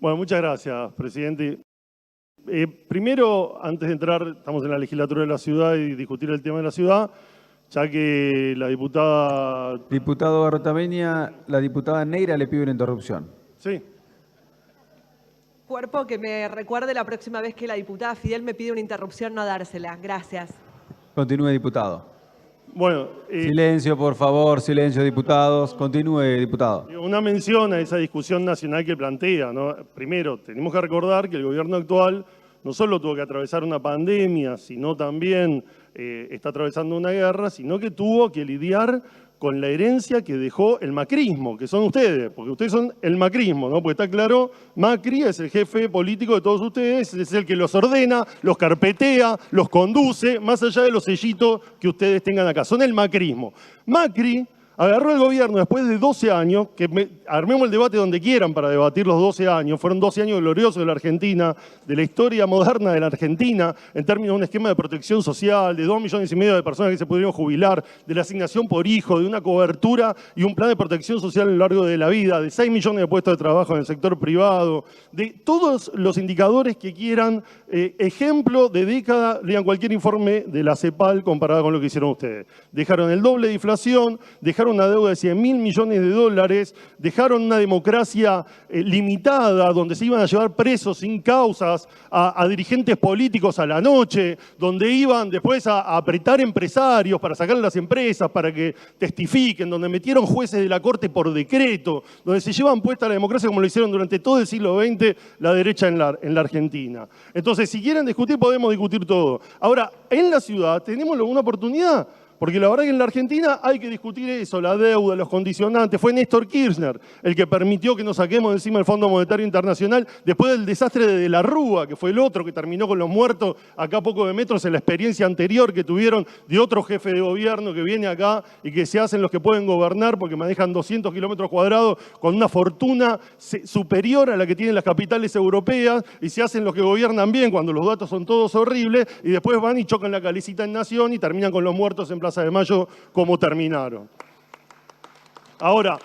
Bueno, muchas gracias, presidente. Primero, antes de entrar, estamos en la legislatura de la ciudad y discutir el tema de la ciudad, ya que la diputada... Diputado Artavenia, la diputada Neira le pide una interrupción. Sí. Cuerpo, que me recuerde la próxima vez que la diputada Fidel me pide una interrupción, no dársela. Gracias. Continúe, diputado. Bueno, silencio, por favor, silencio, diputados. Continúe, diputado. Una mención a esa discusión nacional que plantea, ¿no? Primero, tenemos que recordar que el gobierno actual no solo tuvo que atravesar una pandemia, sino también está atravesando una guerra, sino que tuvo que lidiar con la herencia que dejó el macrismo, que son ustedes, porque ustedes son el macrismo, ¿no? Porque está claro, Macri es el jefe político de todos ustedes, es el que los ordena, los carpetea, los conduce, más allá de los sellitos que ustedes tengan acá. Son el macrismo. Macri agarró el gobierno después de 12 años, armemos el debate donde quieran para debatir los 12 años, fueron 12 años gloriosos de la Argentina, de la historia moderna de la Argentina, en términos de un esquema de protección social, de 2,5 millones de personas que se pudieron jubilar, de la asignación por hijo, de una cobertura y un plan de protección social a lo largo de la vida, de 6 millones de puestos de trabajo en el sector privado, de todos los indicadores que quieran, ejemplo de década, lean cualquier informe de la CEPAL comparado con lo que hicieron ustedes. Dejaron el doble de inflación, dejaron una deuda de 100.000 millones de dólares, dejaron una democracia limitada, donde se iban a llevar presos sin causas a dirigentes políticos a la noche, donde iban después a apretar empresarios para sacar las empresas, para que testifiquen, donde metieron jueces de la Corte por decreto, donde se llevan puesta la democracia como lo hicieron durante todo el siglo XX la derecha en la Argentina. Entonces, si quieren discutir, podemos discutir todo. Ahora, en la ciudad tenemos una oportunidad, porque la verdad que en la Argentina hay que discutir eso, la deuda, los condicionantes. Fue Néstor Kirchner el que permitió que nos saquemos de encima el Fondo Monetario Internacional después del desastre de la Rúa, que fue el otro que terminó con los muertos acá a pocos de metros en la experiencia anterior que tuvieron de otro jefe de gobierno que viene acá y que se hacen los que pueden gobernar porque manejan 200 kilómetros cuadrados con una fortuna superior a la que tienen las capitales europeas y se hacen los que gobiernan bien cuando los datos son todos horribles y después van y chocan la calicita en Nación y terminan con los muertos en Plaza de Mayo como terminaron. Ahora,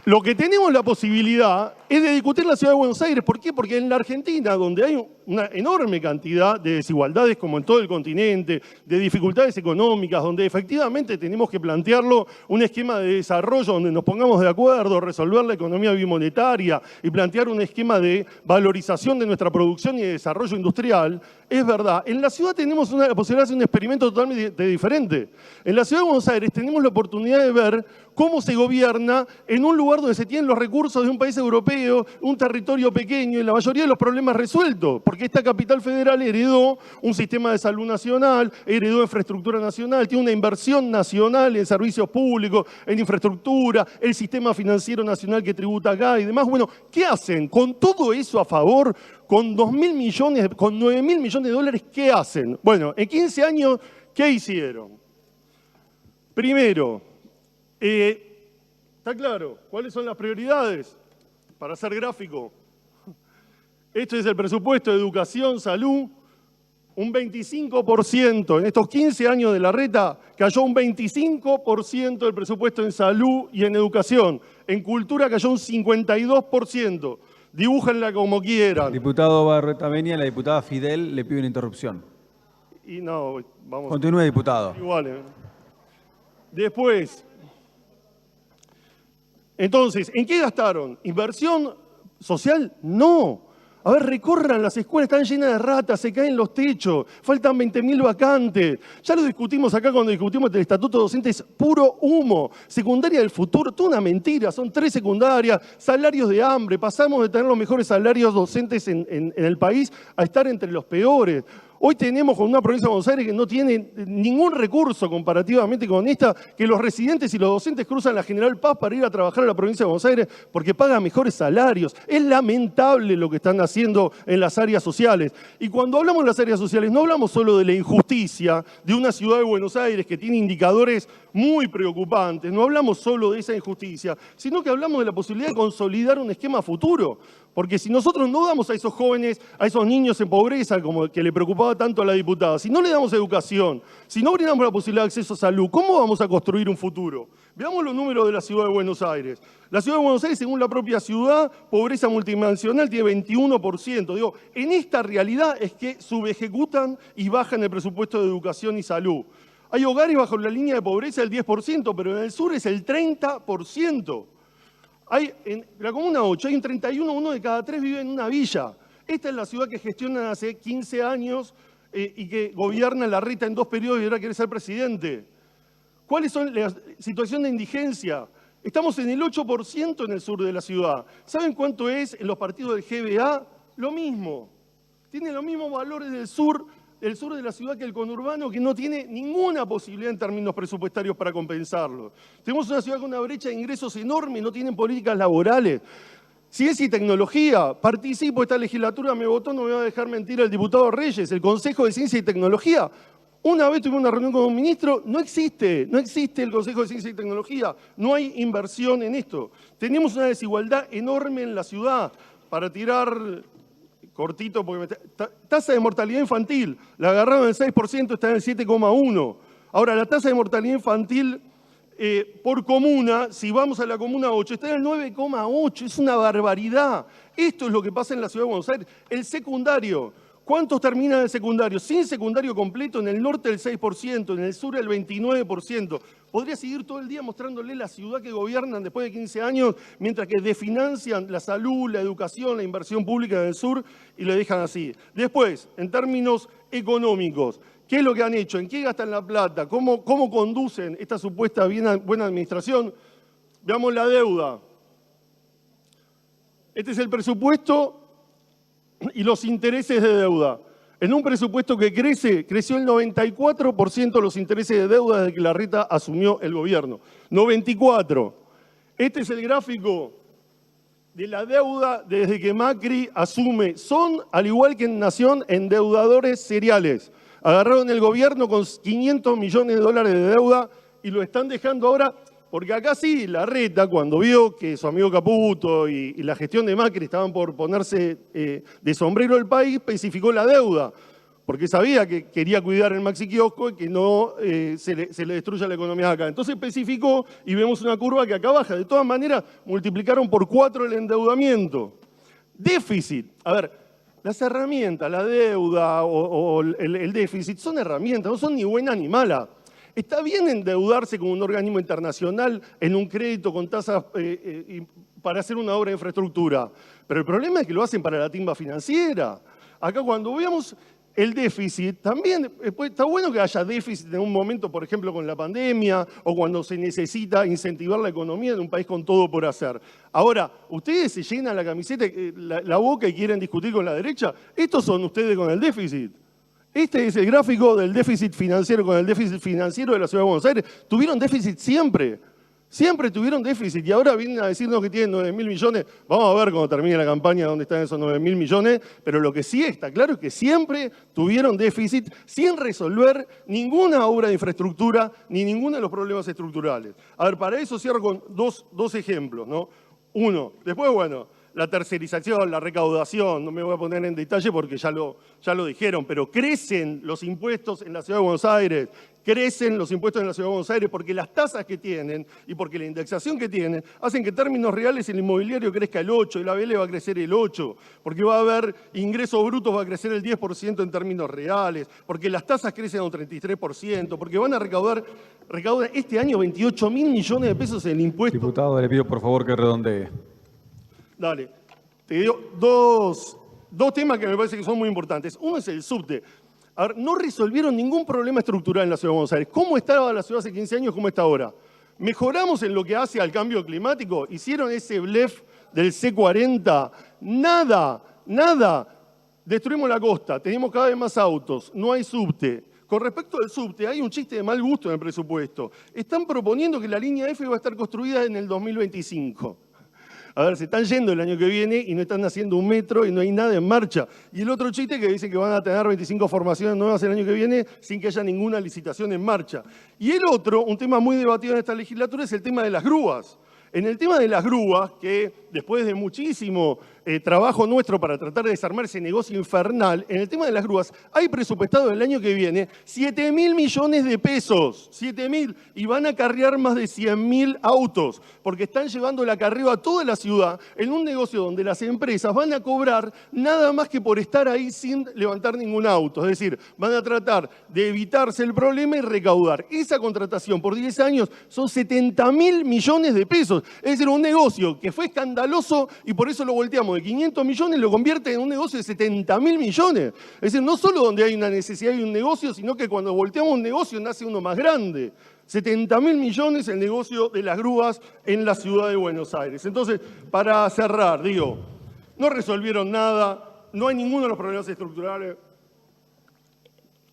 lo que tenemos la posibilidad es de discutir la Ciudad de Buenos Aires. ¿Por qué? Porque en la Argentina, donde hay una enorme cantidad de desigualdades, como en todo el continente, de dificultades económicas, donde efectivamente tenemos que plantearlo un esquema de desarrollo donde nos pongamos de acuerdo, resolver la economía bimonetaria y plantear un esquema de valorización de nuestra producción y de desarrollo industrial, es verdad. En la ciudad tenemos la posibilidad de hacer un experimento totalmente diferente. En la Ciudad de Buenos Aires tenemos la oportunidad de ver cómo se gobierna en un lugar donde se tienen los recursos de un país europeo, un territorio pequeño y la mayoría de los problemas resueltos, porque esta capital federal heredó un sistema de salud nacional, heredó infraestructura nacional, tiene una inversión nacional en servicios públicos, en infraestructura, el sistema financiero nacional que tributa acá y demás. Bueno, ¿qué hacen? Con todo eso a favor, con 2.000 millones, con 9.000 millones de dólares, ¿qué hacen? Bueno, en 15 años, ¿qué hicieron? Primero, está claro, ¿cuáles son las prioridades? Para ser gráfico, este es el presupuesto de educación, salud, un 25%. En estos 15 años de Larreta cayó un 25% del presupuesto en salud y en educación. En cultura cayó un 52%. Dibújenla como quieran. Diputado Artavenia, la diputada Fidel le pide una interrupción. Y no, vamos. Continúe, diputado. Igual. Después, entonces, ¿en qué gastaron? ¿Inversión social? No. A ver, recorran las escuelas, están llenas de ratas, se caen los techos, faltan 20.000 vacantes. Ya lo discutimos acá cuando discutimos el estatuto docente, es puro humo. Secundaria del futuro, toda una mentira, son 3 secundarias, salarios de hambre, pasamos de tener los mejores salarios docentes en el país a estar entre los peores. Hoy tenemos con una provincia de Buenos Aires que no tiene ningún recurso comparativamente con esta, que los residentes y los docentes cruzan la General Paz para ir a trabajar a la provincia de Buenos Aires porque pagan mejores salarios. Es lamentable lo que están haciendo en las áreas sociales. Y cuando hablamos de las áreas sociales, no hablamos solo de la injusticia de una ciudad de Buenos Aires que tiene indicadores muy preocupantes, no hablamos solo de esa injusticia, sino que hablamos de la posibilidad de consolidar un esquema futuro. Porque si nosotros no damos a esos jóvenes, a esos niños en pobreza, como que le preocupaba tanto a la diputada, si no le damos educación, si no brindamos la posibilidad de acceso a salud, ¿cómo vamos a construir un futuro? Veamos los números de la Ciudad de Buenos Aires. La Ciudad de Buenos Aires, según la propia ciudad, pobreza multidimensional tiene 21%. Digo, en esta realidad es que subejecutan y bajan el presupuesto de educación y salud. Hay hogares bajo la línea de pobreza del 10%, pero en el sur es el 30%. En la Comuna 8 hay un 31, uno de cada 3 vive en una villa. Esta es la ciudad que gestionan hace 15 años y que gobierna Larreta en 2 periodos y ahora quiere ser presidente. ¿Cuáles son las situaciones de indigencia? Estamos en el 8% en el sur de la ciudad. ¿Saben cuánto es en los partidos del GBA? Lo mismo. Tiene los mismos valores del sur de la ciudad que el conurbano, que no tiene ninguna posibilidad en términos presupuestarios para compensarlo. Tenemos una ciudad con una brecha de ingresos enorme, no tienen políticas laborales. Ciencia y tecnología, participo de esta legislatura, me votó, no me va a dejar mentir el diputado Reyes, el Consejo de Ciencia y Tecnología. Una vez tuve una reunión con un ministro, no existe el Consejo de Ciencia y Tecnología, no hay inversión en esto. Tenemos una desigualdad enorme en la ciudad. Para tirar cortito, porque tasa de mortalidad infantil, la agarraron en el 6%, está en el 7,1%. Ahora, la tasa de mortalidad infantil por comuna, si vamos a la Comuna 8, está en el 9,8%, es una barbaridad. Esto es lo que pasa en la Ciudad de Buenos Aires. El secundario, ¿cuántos terminan el secundario? Sin secundario completo, en el norte el 6%, en el sur el 29%. Podría seguir todo el día mostrándole la ciudad que gobiernan después de 15 años, mientras que desfinancian la salud, la educación, la inversión pública en el sur y le dejan así. Después, en términos económicos, ¿qué es lo que han hecho? ¿En qué gastan la plata? ¿Cómo conducen esta supuesta buena administración? Veamos la deuda. Este es el presupuesto y los intereses de deuda. En un presupuesto que creció el 94% los intereses de deuda desde que Larreta asumió el gobierno. 94%. Este es el gráfico de la deuda desde que Macri asume. Son, al igual que en Nación, endeudadores seriales. Agarraron el gobierno con 500 millones de dólares de deuda y lo están dejando ahora. Porque acá sí, Larreta, cuando vio que su amigo Caputo y la gestión de Macri estaban por ponerse de sombrero el país, especificó la deuda, porque sabía que quería cuidar el Maxi Kiosco y que no se le destruya la economía acá. Entonces especificó y vemos una curva que acá baja. De todas maneras, multiplicaron por 4 el endeudamiento. Déficit. A ver, las herramientas, la deuda o el déficit son herramientas, no son ni buena ni mala. Está bien endeudarse con un organismo internacional en un crédito con tasas para hacer una obra de infraestructura, pero el problema es que lo hacen para la timba financiera. Acá cuando veamos el déficit, también está bueno que haya déficit en un momento, por ejemplo, con la pandemia o cuando se necesita incentivar la economía en un país con todo por hacer. Ahora, ustedes se llenan la camiseta, la boca y quieren discutir con la derecha. Estos son ustedes con el déficit. Este es el gráfico del déficit financiero con el déficit financiero de la Ciudad de Buenos Aires. Tuvieron déficit siempre. Siempre tuvieron déficit y ahora vienen a decirnos que tienen 9.000 millones. Vamos a ver cuando termine la campaña dónde están esos 9.000 millones. Pero lo que sí está claro es que siempre tuvieron déficit sin resolver ninguna obra de infraestructura ni ninguno de los problemas estructurales. A ver, para eso cierro con dos ejemplos, ¿no? Uno, después, bueno, la tercerización, la recaudación, no me voy a poner en detalle porque ya lo dijeron, pero crecen los impuestos en la Ciudad de Buenos Aires, crecen los impuestos en la Ciudad de Buenos Aires porque las tasas que tienen y porque la indexación que tienen hacen que en términos reales el inmobiliario crezca el 8%, el ABL va a crecer el 8%, porque va a haber ingresos brutos, va a crecer el 10% en términos reales, porque las tasas crecen a un 33%, porque van a recaudan este año 28.000 millones de pesos en el impuesto. Diputado, le pido por favor que redondee. Dale, te digo dos temas que me parece que son muy importantes. Uno es el subte. A ver, no resolvieron ningún problema estructural en la Ciudad de Buenos Aires. ¿Cómo estaba la ciudad hace 15 años? ¿Cómo está ahora? ¿Mejoramos en lo que hace al cambio climático? ¿Hicieron ese blef del C40? Nada. Destruimos la costa, tenemos cada vez más autos, no hay subte. Con respecto al subte, hay un chiste de mal gusto en el presupuesto. Están proponiendo que la línea F va a estar construida en el 2025. A ver, se están yendo el año que viene y no están haciendo un metro y no hay nada en marcha. Y el otro chiste que dicen que van a tener 25 formaciones nuevas el año que viene sin que haya ninguna licitación en marcha. Y el otro, un tema muy debatido en esta legislatura, es el tema de las grúas. En el tema de las grúas, que después de muchísimo trabajo nuestro para tratar de desarmar ese negocio infernal, en el tema de las grúas, hay presupuestado el año que viene 7.000 millones de pesos, 7.000, y van a acarrear más de 100.000 autos, porque están llevando el acarreo a toda la ciudad en un negocio donde las empresas van a cobrar nada más que por estar ahí sin levantar ningún auto. Es decir, van a tratar de evitarse el problema y recaudar. Esa contratación por 10 años son 70.000 millones de pesos. Es decir, un negocio que fue escandaloso y por eso lo volteamos de 500 millones, lo convierte en un negocio de 70.000 millones. Es decir, no solo donde hay una necesidad y un negocio, sino que cuando volteamos un negocio nace uno más grande. 70.000 millones el negocio de las grúas en la ciudad de Buenos Aires. Entonces, para cerrar, digo, no resolvieron nada, no hay ninguno de los problemas estructurales.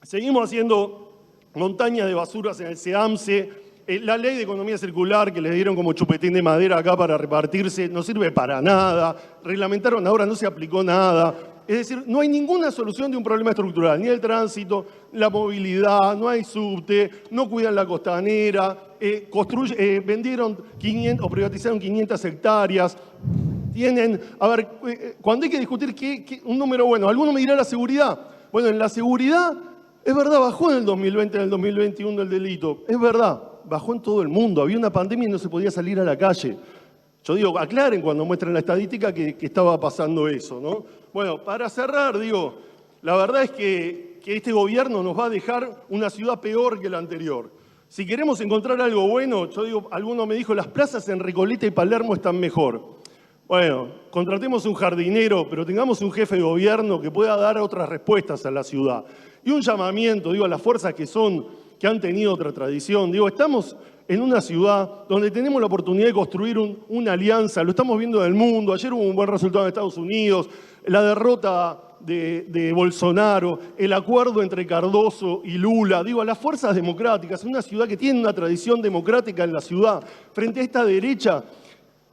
Seguimos haciendo montañas de basuras en el SEAMSE. La ley de economía circular que les dieron como chupetín de madera acá para repartirse no sirve para nada. Reglamentaron ahora, no se aplicó nada. Es decir, no hay ninguna solución de un problema estructural, ni el tránsito, la movilidad, no hay subte, no cuidan la costanera, vendieron 500 o privatizaron 500 hectáreas. Tienen, a ver, cuando hay que discutir un número bueno, alguno me dirá la seguridad. Bueno, en la seguridad, es verdad, bajó en el 2020, en el 2021 el delito, es verdad. Bajó en todo el mundo, había una pandemia y no se podía salir a la calle. Yo digo, aclaren cuando muestren la estadística que estaba pasando eso, ¿no? Bueno, para cerrar, digo, la verdad es que este gobierno nos va a dejar una ciudad peor que la anterior. Si queremos encontrar algo bueno, yo digo, alguno me dijo, las plazas en Recoleta y Palermo están mejor. Bueno, contratemos un jardinero, pero tengamos un jefe de gobierno que pueda dar otras respuestas a la ciudad. Y un llamamiento, digo, a las fuerzas que han tenido otra tradición. Digo, estamos en una ciudad donde tenemos la oportunidad de construir una alianza, lo estamos viendo en el mundo, ayer hubo un buen resultado en Estados Unidos, la derrota de Bolsonaro, el acuerdo entre Cardoso y Lula, digo, a las fuerzas democráticas, una ciudad que tiene una tradición democrática en la ciudad, frente a esta derecha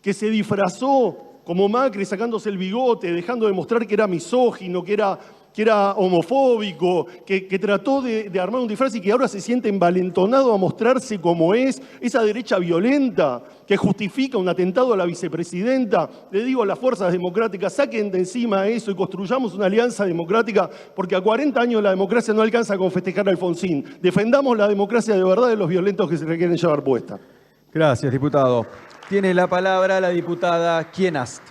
que se disfrazó como Macri sacándose el bigote, dejando de mostrar que era misógino, que era homofóbico, que trató de armar un disfraz y que ahora se siente envalentonado a mostrarse como es, esa derecha violenta que justifica un atentado a la vicepresidenta. Le digo a las fuerzas democráticas, saquen de encima eso y construyamos una alianza democrática, porque a 40 años la democracia no alcanza con festejar a Alfonsín. Defendamos la democracia de verdad de los violentos que se le quieren llevar puesta. Gracias, diputado. Tiene la palabra la diputada Kienast.